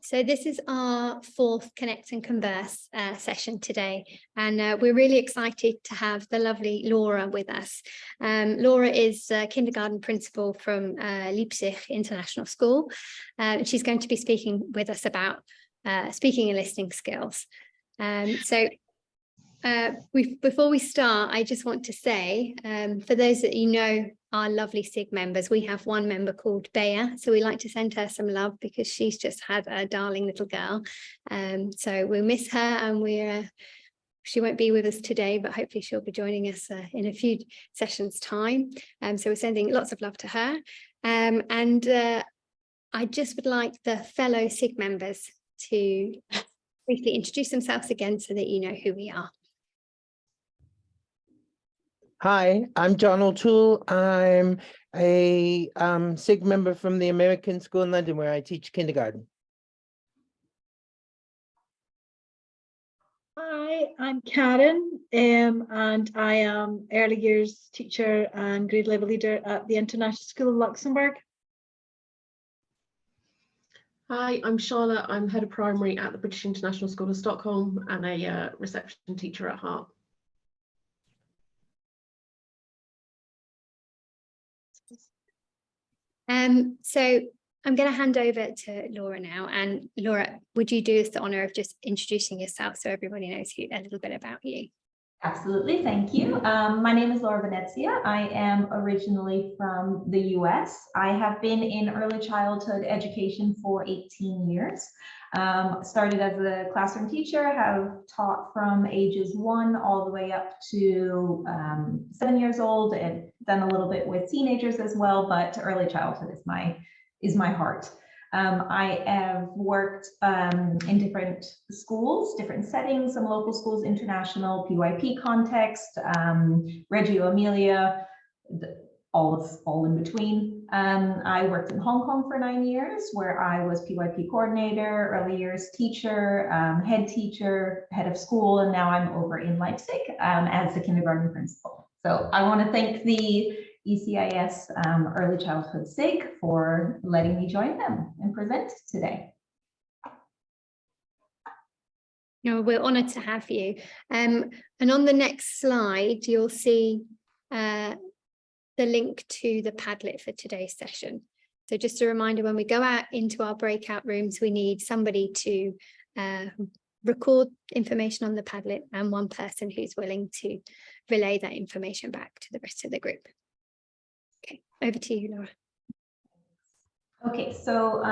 So this is our fourth Connect and Converse session today, and we're really excited to have the lovely Laura with us. Laura is a kindergarten principal from Leipzig International School. She's going to be speaking with us about speaking and listening skills. Before we start, I just want to say, for those that you know, our lovely SIG members, we have one member called Bea, so we like to send her some love because she's just had a darling little girl. So we'll miss her, and she won't be with us today, but hopefully she'll be joining us in a few sessions' time. So we're sending lots of love to her. I just would like the fellow SIG members to briefly introduce themselves again so that you know who we are. Hi, I'm John O'Toole. I'm a SIG member from the American School in London, where I teach kindergarten. Hi, I'm Karen, and I am early years teacher and grade level leader at the International School of Luxembourg. Hi, I'm Charlotte. I'm head of primary at the British International School of Stockholm and a reception teacher at heart. So I'm going to hand over to Laura now. And Laura, would you do us the honour of just introducing yourself so everybody knows a little bit about you? Absolutely, thank you. My name is Laura Venezia. I am originally from the US. I have been in early childhood education for 18 years. Started as a classroom teacher, have taught from ages 1 all the way up to 7 years old, and done a little bit with teenagers as well, but early childhood is my heart. I have worked in different schools, different settings, some local schools, international, PYP context, Reggio Emilia, all in between. I worked in Hong Kong for 9 years, where I was PYP coordinator, early years teacher, head teacher, head of school, and now I'm over in Leipzig as the kindergarten principal. So I want to thank the ECIS Early Childhood SIG for letting me join them and present today. We're honoured to have you. And on the next slide, you'll see the link to the Padlet for today's session. So just a reminder, when we go out into our breakout rooms, we need somebody to record information on the Padlet and one person who's willing to relay that information back to the rest of the group. Okay, over to you, Laura. Okay, so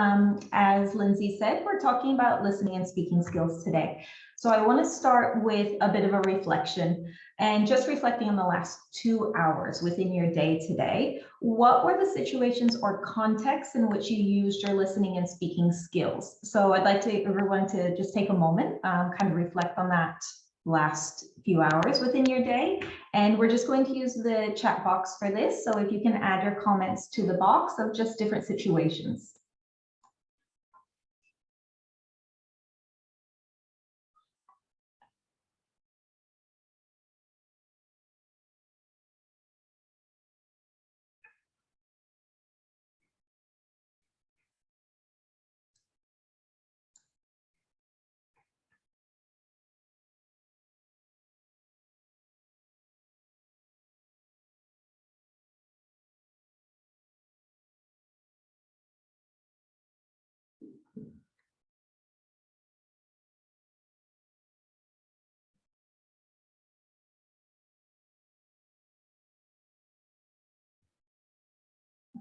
as Lindsay said, we're talking about listening and speaking skills today. So I want to start with a bit of a reflection and just reflecting on the last 2 hours within your day today. What were the situations or contexts in which you used your listening and speaking skills? So I'd like everyone to just take a moment, kind of reflect on that last few hours within your day. And we're just going to use the chat box for this. So if you can add your comments to the box of just different situations.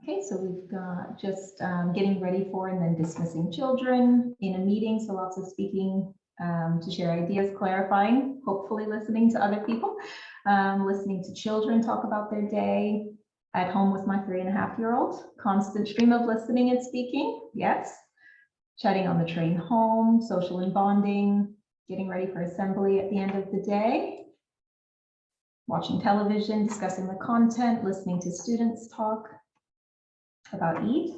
Okay, so we've got just getting ready for and then dismissing children in a meeting. So lots of speaking to share ideas, clarifying, hopefully listening to other people, listening to children talk about their day, at home with my 3.5-year-old, constant stream of listening and speaking. Yes. Chatting on the train home, social and bonding, getting ready for assembly at the end of the day, watching television, discussing the content, listening to students talk about Eid.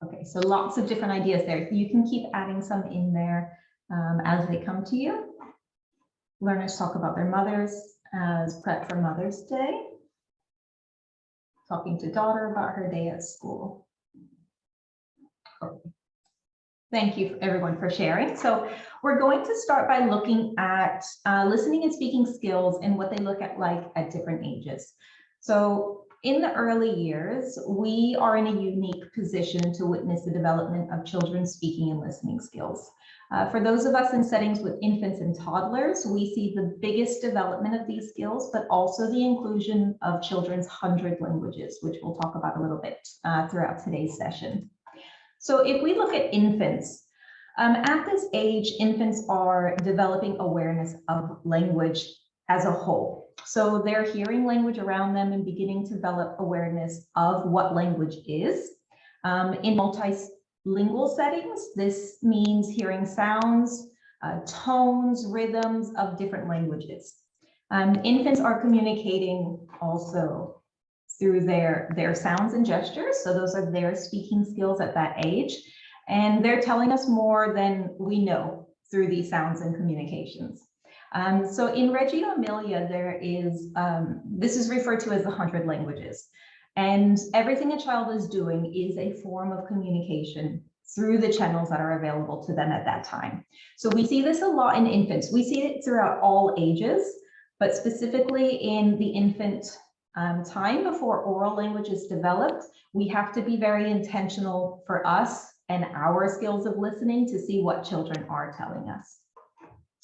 Okay, so lots of different ideas there. You can keep adding some in there as they come to you. learners talk about their mothers as prep for Mother's Day. Talking to daughter about her day at school. Thank you everyone for sharing. So we're going to start by looking at listening and speaking skills and what they look at like at different ages. So in the early years, we are in a unique position to witness the development of children's speaking and listening skills. For those of us in settings with infants and toddlers, we see the biggest development of these skills, but also the inclusion of children's 100 languages, which we'll talk about a little bit throughout today's session. So if we look at infants, at this age, infants are developing awareness of language as a whole. So they're hearing language around them and beginning to develop awareness of what language is. In multilingual settings, this means hearing sounds, tones, rhythms of different languages. Infants are communicating also through their sounds and gestures. So those are their speaking skills at that age. And they're telling us more than we know through these sounds and communications. So in Reggio Emilia, there is, this is referred to as the 100 languages. And everything a child is doing is a form of communication through the channels that are available to them at that time. So we see this a lot in infants. We see it throughout all ages, but specifically in the infant time before oral language is developed, we have to be very intentional for us and our skills of listening to see what children are telling us.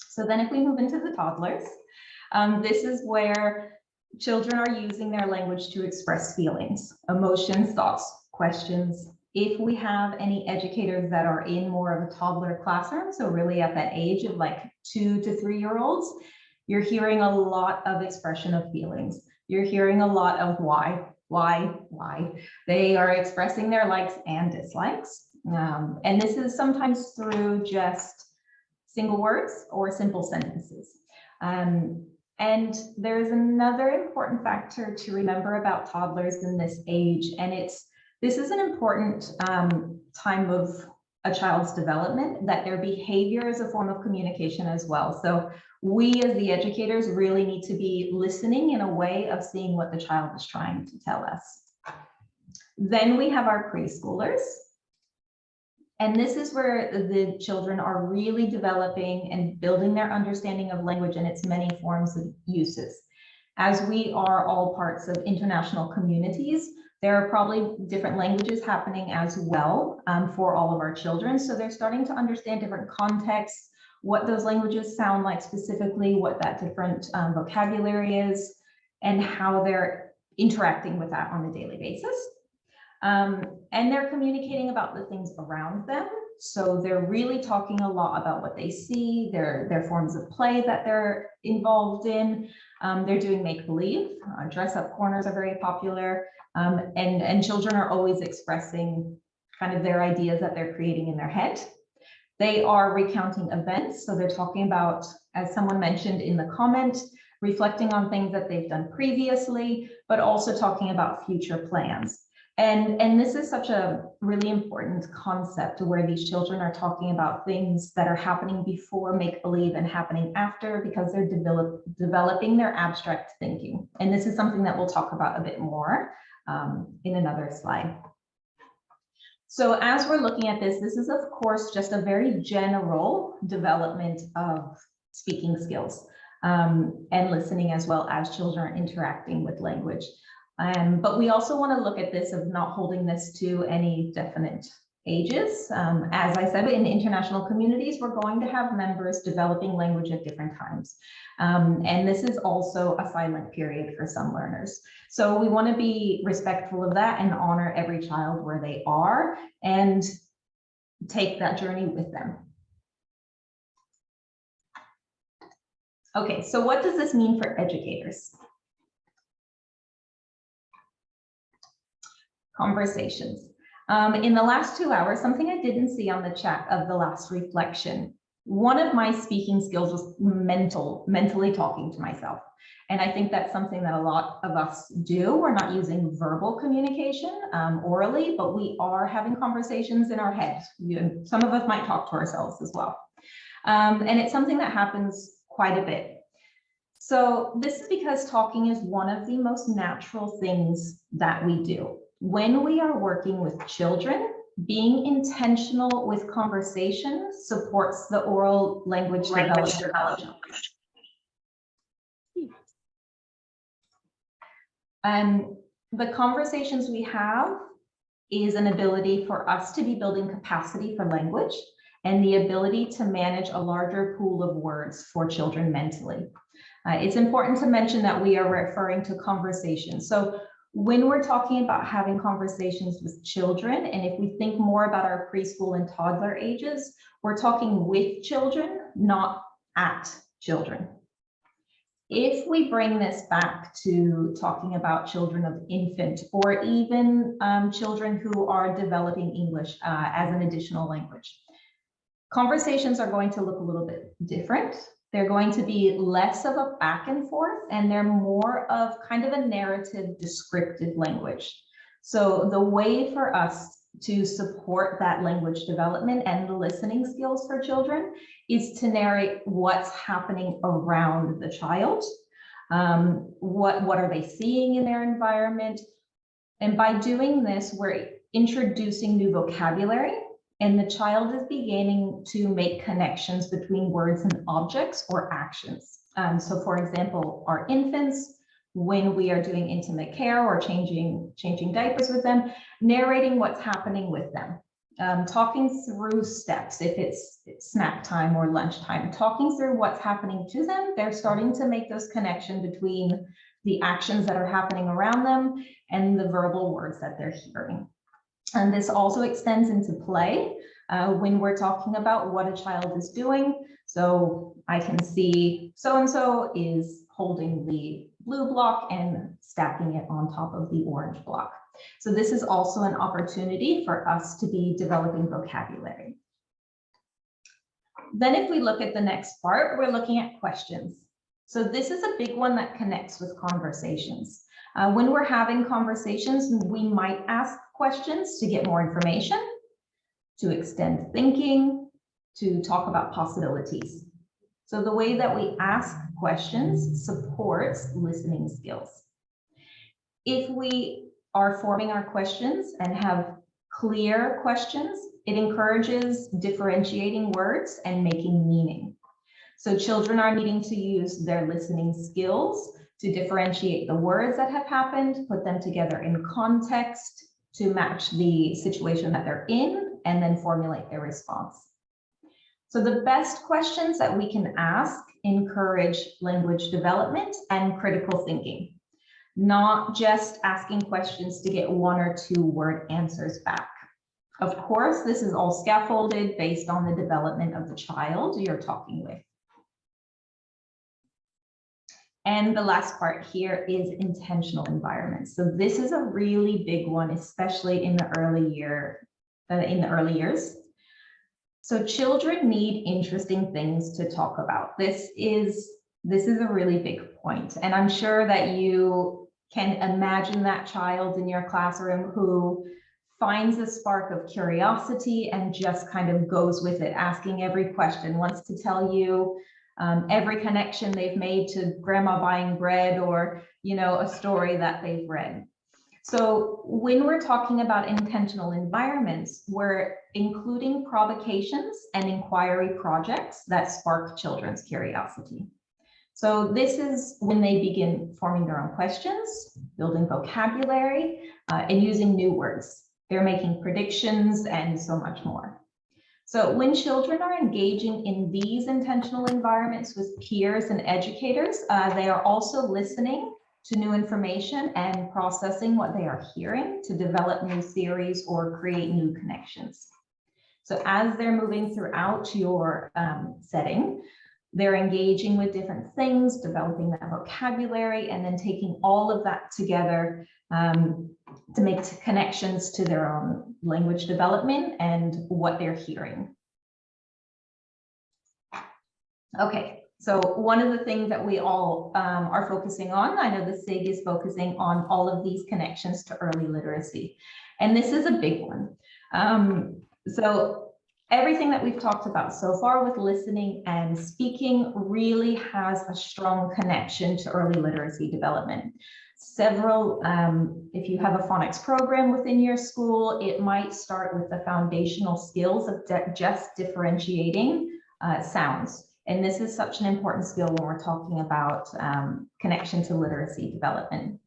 So then if we move into the toddlers, this is where children are using their language to express feelings, emotions, thoughts, questions. If we have any educators that are in more of a toddler classroom, so really at that age of like 2 to 3 year olds, you're hearing a lot of expression of feelings. You're hearing a lot of why. They are expressing their likes and dislikes. And this is sometimes through just single words or simple sentences. And there's another important factor to remember about toddlers in this age, and this is an important time of a child's development, that their behavior is a form of communication as well. So we as the educators really need to be listening in a way of seeing what the child is trying to tell us. Then we have our preschoolers. And this is where the children are really developing and building their understanding of language and its many forms of uses. As we are all parts of international communities, there are probably different languages happening as well for all of our children. So they're starting to understand different contexts, what those languages sound like specifically, what that different vocabulary is, and how they're interacting with that on a daily basis. And they're communicating about the things around them. So they're really talking a lot about what they see, their forms of play that they're involved in. They're doing make-believe. Dress-up corners are very popular. And children are always expressing kind of their ideas that they're creating in their head. They are recounting events. So they're talking about, as someone mentioned in the comment, reflecting on things that they've done previously, but also talking about future plans. And this is such a really important concept where these children are talking about things that are happening before make-believe and happening after, because they're developing their abstract thinking. And this is something that we'll talk about a bit more in another slide. So as we're looking at this, this is of course just a very general development of speaking skills and listening, as well as children are interacting with language. But we also want to look at this of not holding this to any definite ages. As I said, in international communities, we're going to have members developing language at different times. And this is also a silent period for some learners. So we want to be respectful of that and honor every child where they are and take that journey with them. Okay, so what does this mean for educators? Conversations. In the last 2 hours, something I didn't see on the chat of the last reflection, one of my speaking skills was mentally talking to myself. And I think that's something that a lot of us do. We're not using verbal communication orally, but we are having conversations in our head. Some of us might talk to ourselves as well. And it's something that happens quite a bit. So this is because talking is one of the most natural things that we do. When we are working with children, being intentional with conversation supports the oral language development. And the conversations we have is an ability for us to be building capacity for language and the ability to manage a larger pool of words for children mentally. It's important to mention that we are referring to conversations. So when we're talking about having conversations with children, and if we think more about our preschool and toddler ages, we're talking with children, not at children. If we bring this back to talking about children of infant or even children who are developing English as an additional language, conversations are going to look a little bit different. They're going to be less of a back and forth, and they're more of kind of a narrative descriptive language. So the way for us to support that language development and the listening skills for children is to narrate what's happening around the child. What are they seeing in their environment? And by doing this, we're introducing new vocabulary, and the child is beginning to make connections between words and objects or actions. So for example, our infants, when we are doing intimate care or changing diapers with them, narrating what's happening with them, talking through steps, if it's snack time or lunchtime, talking through what's happening to them. They're starting to make those connections between the actions that are happening around them and the verbal words that they're hearing. And this also extends into play when we're talking about what a child is doing. So I can see so-and-so is holding the blue block and stacking it on top of the orange block. So this is also an opportunity for us to be developing vocabulary. Then if we look at the next part, we're looking at questions. So this is a big one that connects with conversations. When we're having conversations, we might ask questions to get more information, to extend thinking, to talk about possibilities. So the way that we ask questions supports listening skills. If we are forming our questions and have clear questions, it encourages differentiating words and making meaning. So children are needing to use their listening skills to differentiate the words that have happened, put them together in context to match the situation that they're in, and then formulate their response. So the best questions that we can ask encourage language development and critical thinking, not just asking questions to get 1 or 2 word answers back. Of course, this is all scaffolded based on the development of the child you're talking with. And the last part here is intentional environments. So this is a really big one, especially in the early years. So children need interesting things to talk about. This is a really big point. And I'm sure that you can imagine that child in your classroom who finds a spark of curiosity and just kind of goes with it, asking every question, wants to tell you every connection they've made to grandma buying bread or, a story that they've read. So when we're talking about intentional environments, we're including provocations and inquiry projects that spark children's curiosity. So this is when they begin forming their own questions, building vocabulary, and using new words. They're making predictions and so much more. So when children are engaging in these intentional environments with peers and educators, they are also listening to new information and processing what they are hearing to develop new theories or create new connections. So as they're moving throughout your setting, they're engaging with different things, developing that vocabulary, and then taking all of that together to make connections to their own language development and what they're hearing. Okay, so one of the things that we all are focusing on, I know the SIG is focusing on all of these connections to early literacy, and this is a big one. So everything that we've talked about so far with listening and speaking really has a strong connection to early literacy development. Several, if you have a phonics program within your school, it might start with the foundational skills of just differentiating sounds. And this is such an important skill when we're talking about connection to literacy development.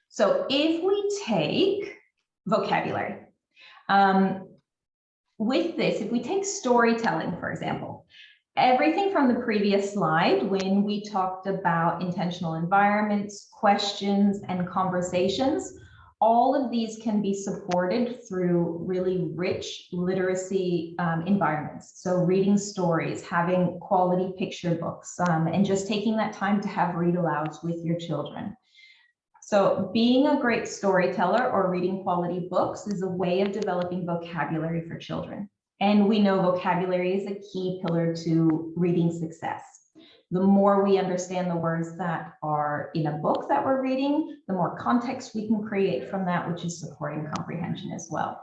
So if we take vocabulary, with this, if we take storytelling, for example, everything from the previous slide, when we talked about intentional environments, questions, and conversations, all of these can be supported through really rich literacy environments. So reading stories, having quality picture books, and just taking that time to have read alouds with your children. So being a great storyteller or reading quality books is a way of developing vocabulary for children. And we know vocabulary is a key pillar to reading success. The more we understand the words that are in a book that we're reading, the more context we can create from that, which is supporting comprehension as well.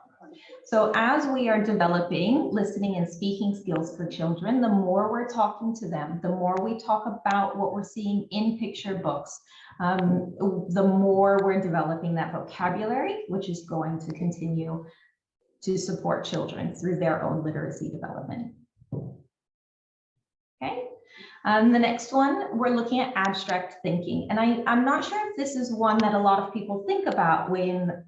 So as we are developing listening and speaking skills for children, the more we're talking to them, the more we talk about what we're seeing in picture books, the more we're developing that vocabulary, which is going to continue to support children through their own literacy development. Okay, the next one, we're looking at abstract thinking. And I'm not sure if this is one that a lot of people think about when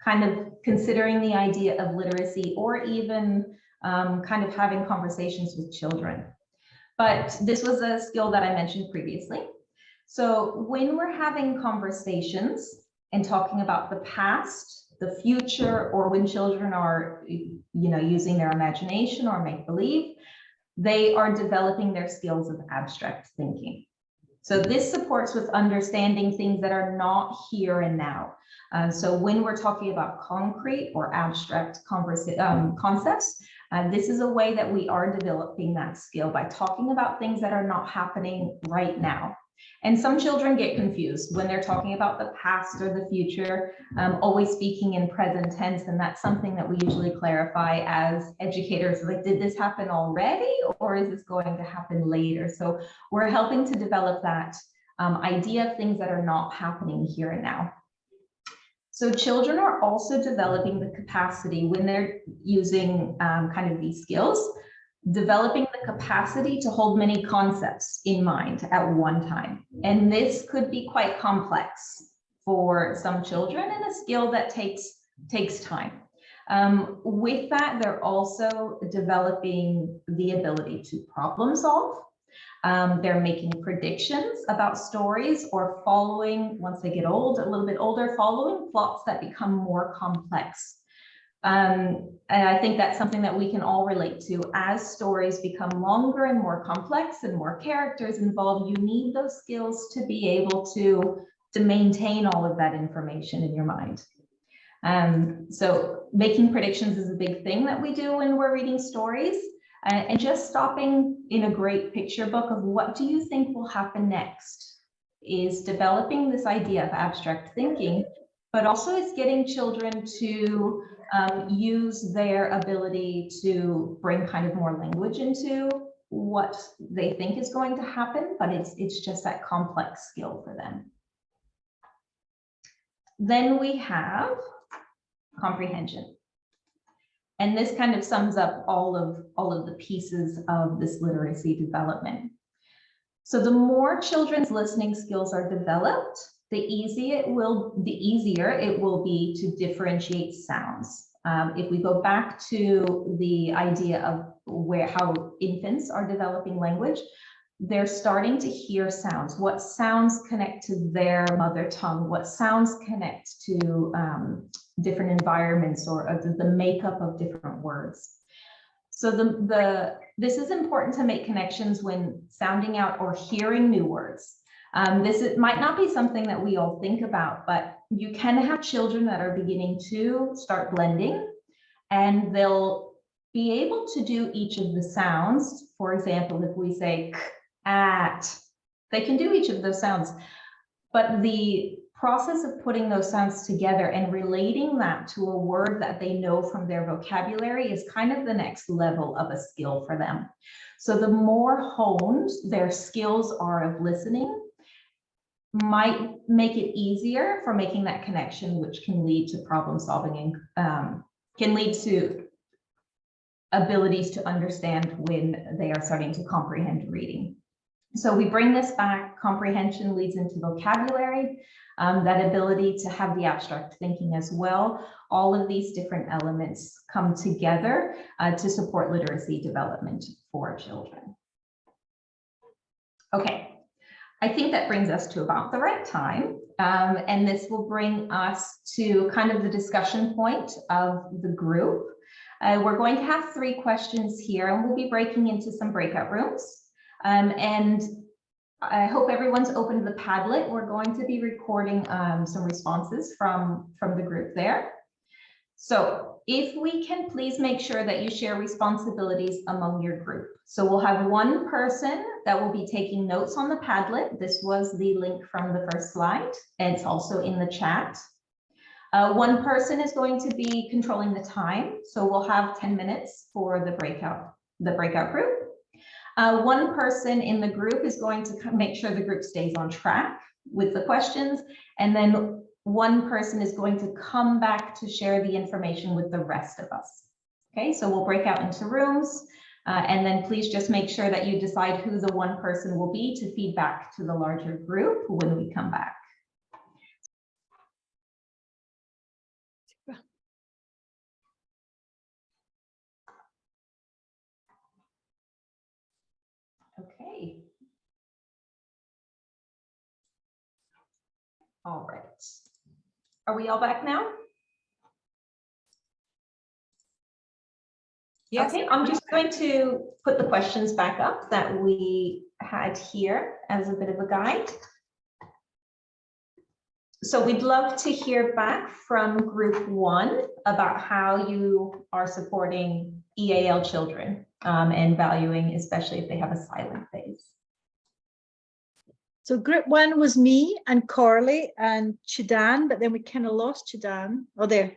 kind of considering the idea of literacy or even kind of having conversations with children. But this was a skill that I mentioned previously. So when we're having conversations and talking about the past, the future, or when children are, using their imagination or make believe, they are developing their skills of abstract thinking. So this supports with understanding things that are not here and now. So when we're talking about concrete or abstract concepts, this is a way that we are developing that skill by talking about things that are not happening right now. And some children get confused when they're talking about the past or the future, always speaking in present tense. And that's something that we usually clarify as educators, like, did this happen already or is this going to happen later? So we're helping to develop that idea of things that are not happening here and now. So children are also developing the capacity when they're using kind of these skills, developing the capacity to hold many concepts in mind at one time. And this could be quite complex for some children and a skill that takes time. With that, they're also developing the ability to problem solve. They're making predictions about stories or following, once they get old, a little bit older, following plots that become more complex. And I think that's something that we can all relate to. As stories become longer and more complex and more characters involved, you need those skills to be able to maintain all of that information in your mind. So making predictions is a big thing that we do when we're reading stories, and just stopping in a great picture book of what do you think will happen next is developing this idea of abstract thinking, but also it's getting children to use their ability to bring kind of more language into what they think is going to happen, but it's just that complex skill for them. Then we have comprehension. And this kind of sums up all of the pieces of this literacy development. So the more children's listening skills are developed, the easier it will be to differentiate sounds. If we go back to the idea of how infants are developing language, they're starting to hear sounds. What sounds connect to their mother tongue? What sounds connect to different environments or the makeup of different words? So this is important to make connections when sounding out or hearing new words. It might not be something that we all think about, but you can have children that are beginning to start blending, and they'll be able to do each of the sounds. For example, if we say k, at, they can do each of those sounds, but the process of putting those sounds together and relating that to a word that they know from their vocabulary is kind of the next level of a skill for them. So the more honed their skills are of listening, might make it easier for making that connection, which can lead to problem solving and can lead to abilities to understand when they are starting to comprehend reading. So we bring this back, comprehension leads into vocabulary, that ability to have the abstract thinking as well. All of these different elements come together to support literacy development for children. Okay. I think that brings us to about the right time, and this will bring us to kind of the discussion point of the group. We're going to have 3 questions here, and we'll be breaking into some breakout rooms. And I hope everyone's opened the Padlet. We're going to be recording some responses from the group there. So if we can please make sure that you share responsibilities among your group. So we'll have one person that will be taking notes on the Padlet. This was the link from the first slide, and it's also in the chat. One person is going to be controlling the time. So we'll have 10 minutes for the breakout group. One person in the group is going to make sure the group stays on track with the questions, and then one person is going to come back to share the information with the rest of us. Okay, so we'll break out into rooms, and then please just make sure that you decide who the one person will be to feed back to the larger group when we come back. Okay. All right. Are we all back now? Yes. Okay, I'm just going to put the questions back up that we had here as a bit of a guide. So we'd love to hear back from group 1 about how you are supporting EAL children and valuing, especially if they have a silent phase. So group 1 was me and Corley and Chidan, but then we kind of lost Chidan. Oh, there.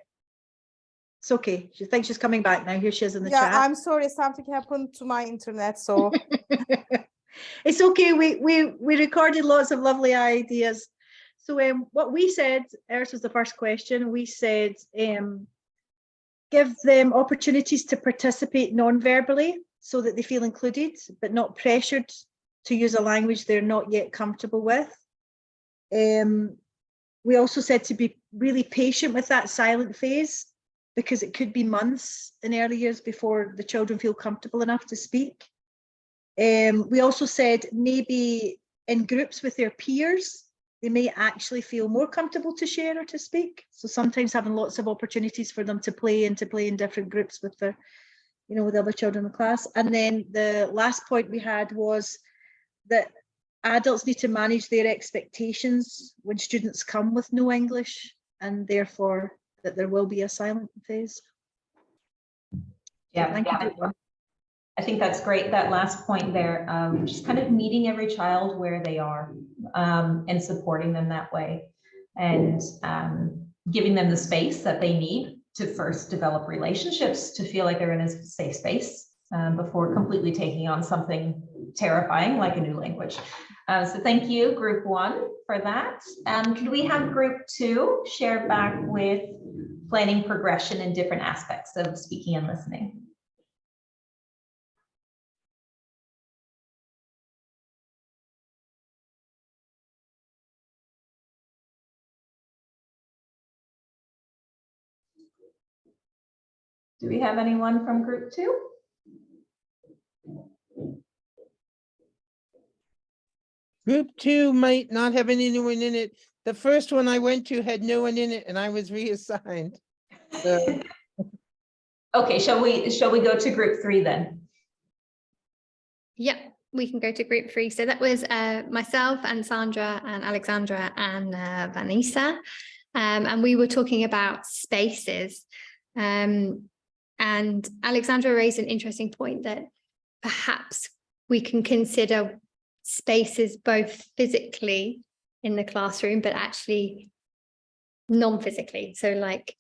It's okay. She thinks she's coming back now. Here she is in the chat. Yeah, I'm sorry. Something happened to my internet, so. It's okay. We recorded lots of lovely ideas. So what we said, ours was the first question. We said, give them opportunities to participate non-verbally so that they feel included, but not pressured to use a language they're not yet comfortable with. We also said to be really patient with that silent phase, because it could be months in early years before the children feel comfortable enough to speak. We also said maybe in groups with their peers, they may actually feel more comfortable to share or to speak. So sometimes having lots of opportunities for them to play in different groups with their, with other children in the class. And then the last point we had was that adults need to manage their expectations when students come with no English, and therefore that there will be a silent phase. Yeah, thank you. I think that's great, that last point there, just kind of meeting every child where they are and supporting them that way, and giving them the space that they need to first develop relationships, to feel like they're in a safe space before completely taking on something terrifying like a new language. So thank you, group 1, for that. Could we have group 2 share back with planning progression in different aspects of speaking and listening? Do we have anyone from group 2? Group 2 might not have anyone in it. The first one I went to had no one in it, and I was reassigned. So. Okay, shall we go to group 3 then? Yep, we can go to group 3. So that was myself and Sandra and Alexandra and Vanessa, and we were talking about spaces. And Alexandra raised an interesting point that perhaps we can consider spaces both physically in the classroom, but actually non-physically. So like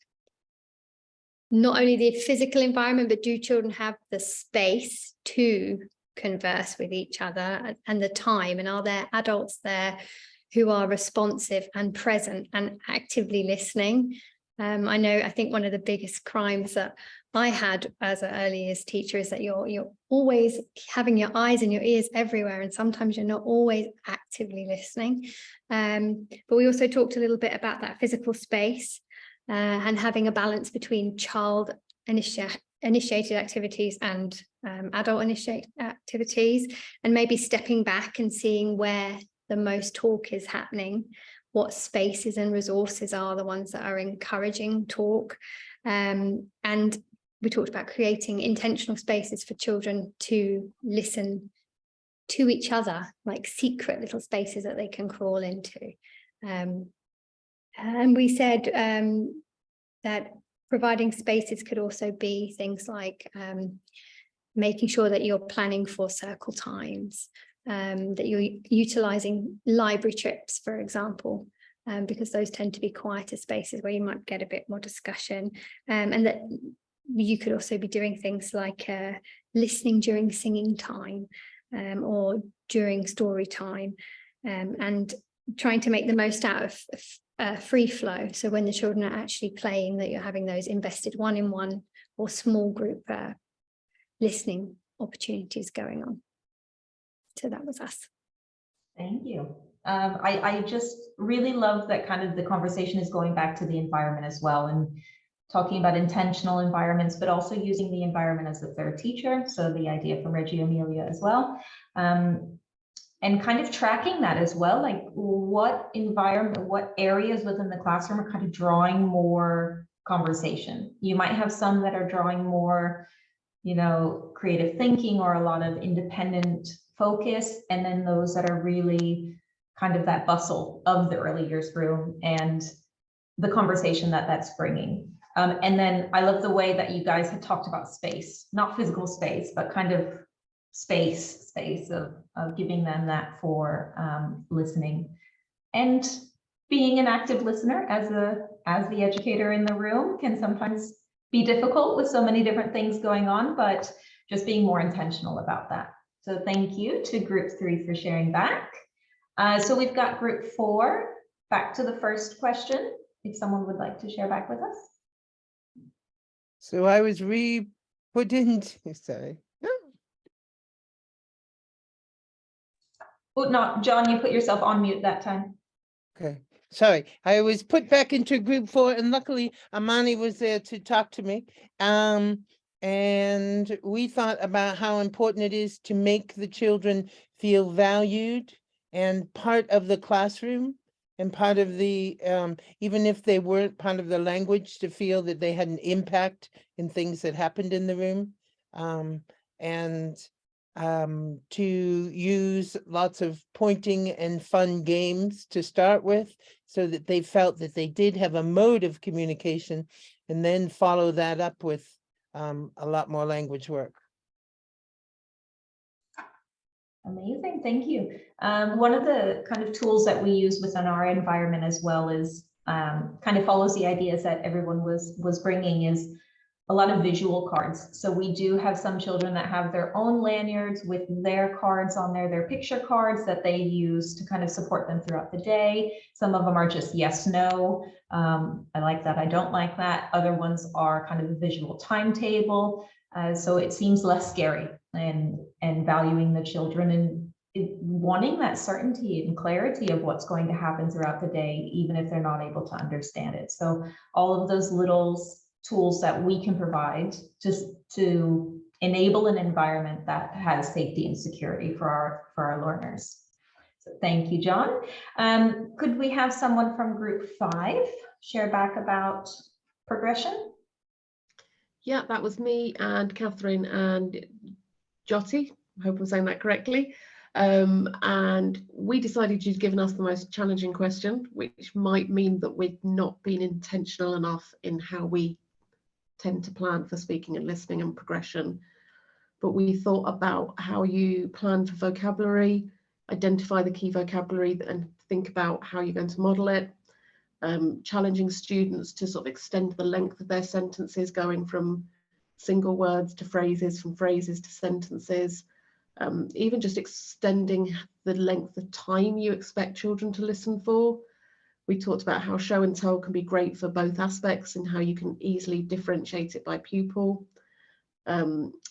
not only the physical environment, but do children have the space to converse with each other and the time, and are there adults there who are responsive and present and actively listening? I think one of the biggest crimes that I had as an early years teacher is that you're always having your eyes and your ears everywhere, and sometimes you're not always actively listening. But we also talked a little bit about that physical space and having a balance between child initiated activities and adult initiated activities, and maybe stepping back and seeing where the most talk is happening, what spaces and resources are the ones that are encouraging talk. And we talked about creating intentional spaces for children to listen to each other, like secret little spaces that they can crawl into. And we said that providing spaces could also be things like making sure that you're planning for circle times, that you're utilising library trips, for example, because those tend to be quieter spaces where you might get a bit more discussion, and that you could also be doing things like listening during singing time or during story time, and trying to make the most out of free flow. So when the children are actually playing, that you're having those invested one-in-one or small group listening opportunities going on. So that was us. Thank you. I just really love that kind of the conversation is going back to the environment as well, and talking about intentional environments, but also using the environment as a third teacher. So the idea from Reggie Amelia as well. And kind of tracking that as well, like what environment, what areas within the classroom are kind of drawing more conversation. You might have some that are drawing more, you know, creative thinking or a lot of independent focus, and then those that are really kind of that bustle of the early years room and the conversation that that's bringing. And then I love the way that you guys had talked about space, not physical space, but kind of space of giving them that for listening and being an active listener as the educator in the room can sometimes be difficult with so many different things going on, but just being more intentional about that. So thank you to group 3 for sharing back. So we've got group 4 back to the first question, if someone would like to share back with us. So I was put into, sorry. Oh, no, John, you put yourself on mute that time. Okay, sorry. I was put back into group 4, and luckily Amani was there to talk to me. And we thought about how important it is to make the children feel valued and part of the classroom, and part of the, even if they weren't part of the language, to feel that they had an impact in things that happened in the room. To use lots of pointing and fun games to start with, so that they felt that they did have a mode of communication, and then follow that up with a lot more language work. Amazing, thank you. One of the kind of tools that we use within our environment as well is kind of follows the ideas that everyone was bringing, is a lot of visual cards. So we do have some children that have their own lanyards with their cards on there, their picture cards that they use to kind of support them throughout the day. Some of them are just yes, no, I like that, I don't like that. Other ones are kind of a visual timetable. So it seems less scary, and valuing the children and wanting that certainty and clarity of what's going to happen throughout the day, even if they're not able to understand it. So all of those little tools that we can provide just to enable an environment that has safety and security for our learners. So thank you, John. Could we have someone from group 5 share back about progression? Yeah, that was me and Catherine and Jyoti. I hope I'm saying that correctly. And we decided you'd given us the most challenging question, which might mean that we've not been intentional enough in how we tend to plan for speaking and listening and progression. But we thought about how you plan for vocabulary, identify the key vocabulary and think about how you're going to model it. challenging students to sort of extend the length of their sentences, going from single words to phrases, from phrases to sentences, even just extending the length of time you expect children to listen for. We talked about how show and tell can be great for both aspects and how you can easily differentiate it by pupil.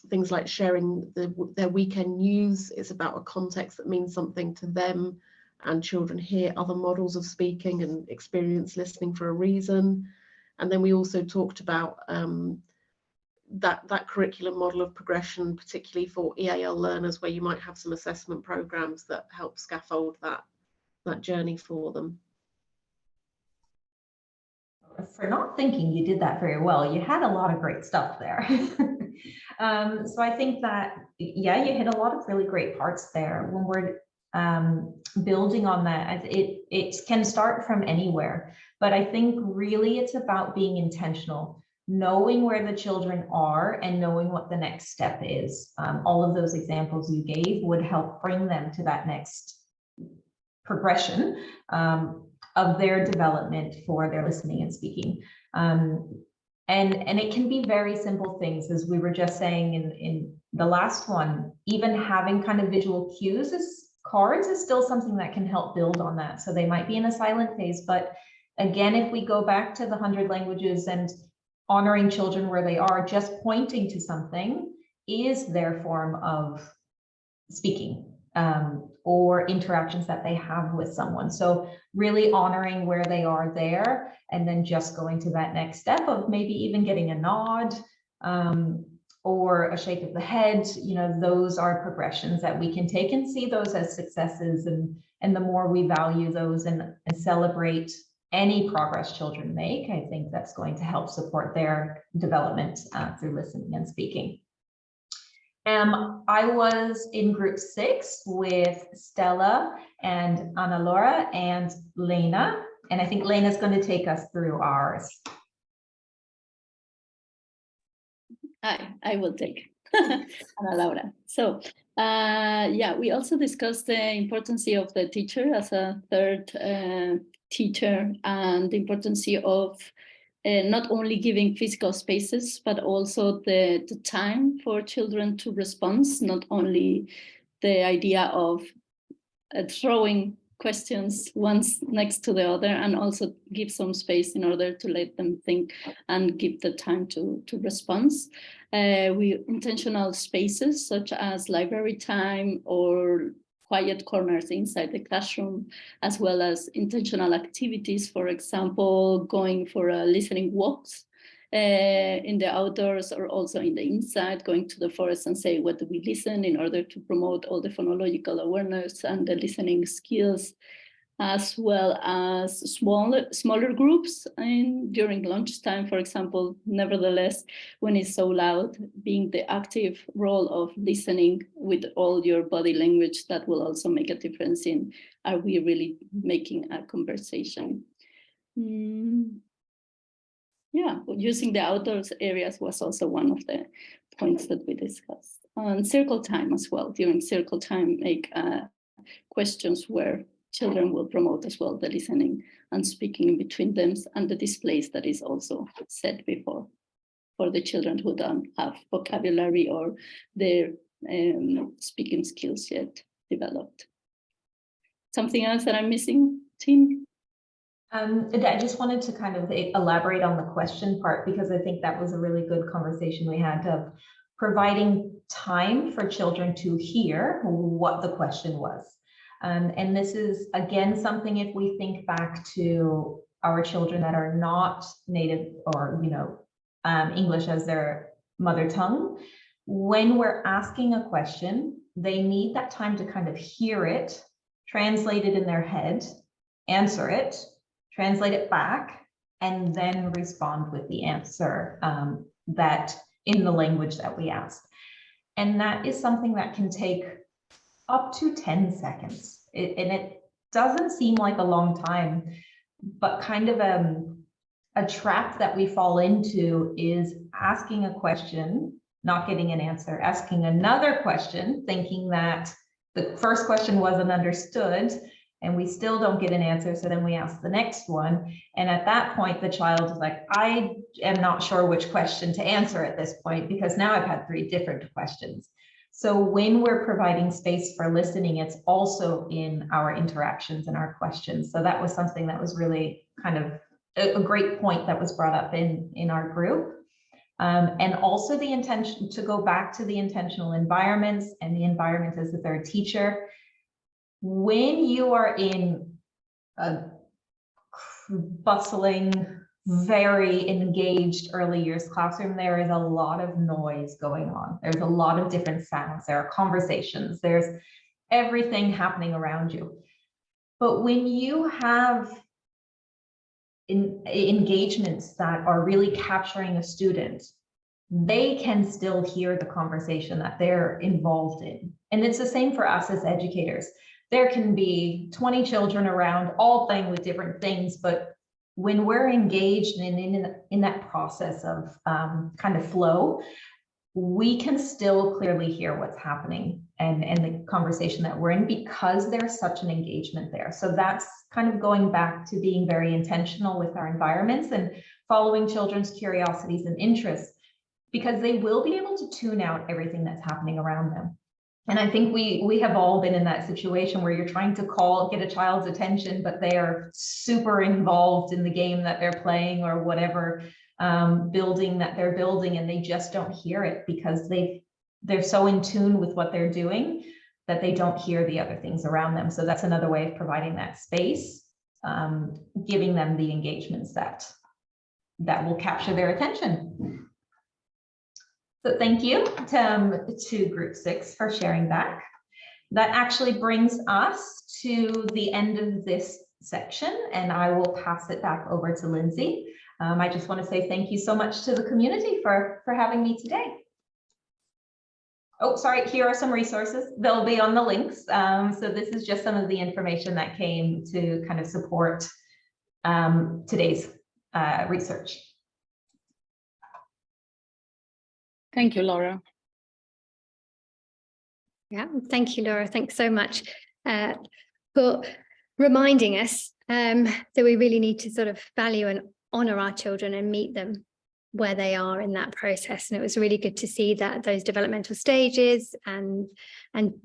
Things like sharing their weekend news is about a context that means something to them, and children hear other models of speaking and experience listening for a reason. And then we also talked about that curriculum model of progression, particularly for EAL learners, where you might have some assessment programs that help scaffold that journey for them. For not thinking you did that very well, you had a lot of great stuff there. So I think that, yeah, you hit a lot of really great parts there. When we're building on that, it can start from anywhere, but I think really it's about being intentional, knowing where the children are and knowing what the next step is. All of those examples you gave would help bring them to that next progression of their development for their listening and speaking. And it can be very simple things, as we were just saying in the last one. Even having kind of visual cues as cards is still something that can help build on that. So they might be in a silent phase, but again, if we go back to the 100 languages and honoring children where they are, just pointing to something is their form of speaking, or interactions that they have with someone. So really honoring where they are there, and then just going to that next step of maybe even getting a nod or a shake of the head. You know, those are progressions that we can take and see those as successes. And the more we value those and celebrate any progress children make, I think that's going to help support their development through listening and speaking. I was in group 6 with Stella and Ana Laura and Lena, and I think Lena's going to take us through ours. I will take Ana Laura. So yeah, we also discussed the importance of the teacher as a third teacher, and the importance of not only giving physical spaces, but also the time for children to respond, not only the idea of throwing questions one's next to the other, and also give some space in order to let them think and give the time to respond. We intentional spaces such as library time or quiet corners inside the classroom, as well as intentional activities, for example, going for listening walks in the outdoors or also in the inside, going to the forest and say, what do we listen, in order to promote all the phonological awareness and the listening skills, as well as smaller groups during lunchtime, for example. Nevertheless, when it's so loud, being the active role of listening with all your body language, that will also make a difference in, are we really making a conversation? Yeah, using the outdoors areas was also one of the points that we discussed. And circle time as well. During circle time, make questions where children will promote as well the listening and speaking in between them, and the displays that is also said before, for the children who don't have vocabulary or their speaking skills yet developed. Something else that I'm missing, team? I just wanted to kind of elaborate on the question part, because I think that was a really good conversation we had of providing time for children to hear what the question was. And this is, again, something, if we think back to our children that are not native or, English as their mother tongue, when we're asking a question, they need that time to kind of hear it, translate it in their head, answer it, translate it back, and then respond with the answer that in the language that we asked. And that is something that can take up to 10 seconds. And it doesn't seem like a long time, but kind of a trap that we fall into is asking a question, not getting an answer, asking another question, thinking that the first question wasn't understood, and we still don't get an answer. So then we ask the next one. And at that point, the child is like, I am not sure which question to answer at this point, because now I've had 3 different questions. So when we're providing space for listening, it's also in our interactions and our questions. So that was something that was really kind of a great point that was brought up in our group. And also the intention to go back to the intentional environments and the environment as the third teacher. When you are in a bustling, very engaged early years classroom, there is a lot of noise going on. There's a lot of different sounds. There are conversations. There's everything happening around you. But when you have engagements that are really capturing a student, they can still hear the conversation that they're involved in. And it's the same for us as educators. There can be 20 children around, all playing with different things, but when we're engaged in that process of kind of flow, we can still clearly hear what's happening and the conversation that we're in, because there's such an engagement there. So that's kind of going back to being very intentional with our environments and following children's curiosities and interests, because they will be able to tune out everything that's happening around them. And I think we have all been in that situation where you're trying to get a child's attention, but they are super involved in the game that they're playing or whatever building that they're building, and they just don't hear it because they're so in tune with what they're doing that they don't hear the other things around them. So that's another way of providing that space, giving them the engagements that will capture their attention. So thank you to Group 6 for sharing that. That actually brings us to the end of this section, and I will pass it back over to Lindsay. I just want to say thank you so much to the community for having me today. Oh, sorry, here are some resources. They'll be on the links. So this is just some of the information that came to kind of support today's research. Thank you, Laura. Yeah, thank you, Laura. Thanks so much for reminding us that we really need to sort of value and honour our children and meet them where they are in that process. And it was really good to see that those developmental stages and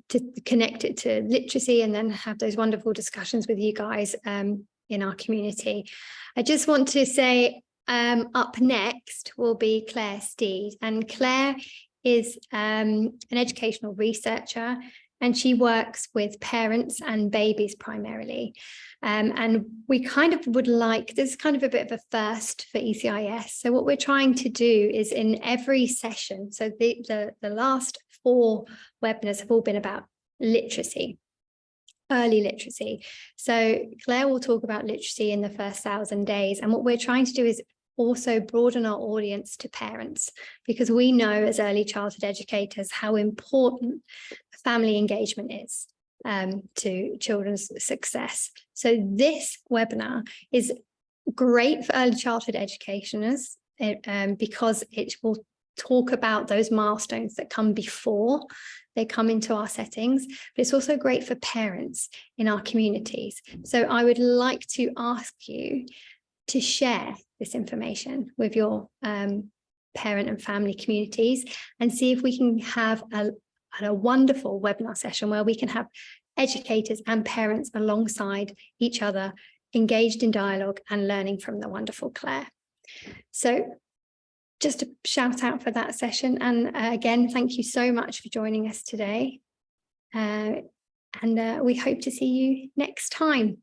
to connect it to literacy, and then have those wonderful discussions with you guys in our community. I just want to say up next will be Claire Steed, and Claire is an educational researcher, and she works with parents and babies primarily. And we kind of would like, this is kind of a bit of a first for ECIS. So what we're trying to do is in every session, so the last 4 webinars have all been about literacy, early literacy. So Claire will talk about literacy in the first 1,000 days. And what we're trying to do is also broaden our audience to parents, because we know as early childhood educators how important family engagement is to children's success. So this webinar is great for early childhood educators because it will talk about those milestones that come before they come into our settings, but it's also great for parents in our communities. So I would like to ask you to share this information with your parent and family communities, and see if we can have a wonderful webinar session where we can have educators and parents alongside each other, engaged in dialogue and learning from the wonderful Claire. So just a shout out for that session. And again, thank you so much for joining us today. And we hope to see you next time.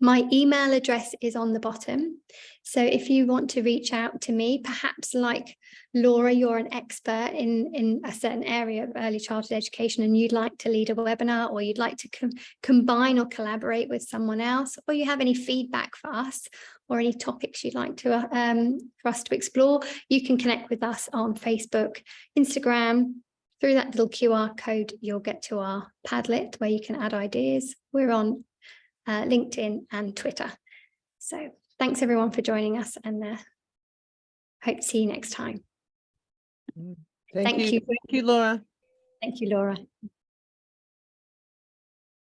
My email address is on the bottom. So if you want to reach out to me, perhaps like Laura, you're an expert in a certain area of early childhood education and you'd like to lead a webinar, or you'd like to combine or collaborate with someone else, or you have any feedback for us or any topics you'd like to for us to explore, you can connect with us on Facebook, Instagram. Through that little QR code, you'll get to our Padlet where you can add ideas. We're on LinkedIn and Twitter. So thanks everyone for joining us, and hope to see you next time. Thank you. Thank you, Laura. Thank you, Laura.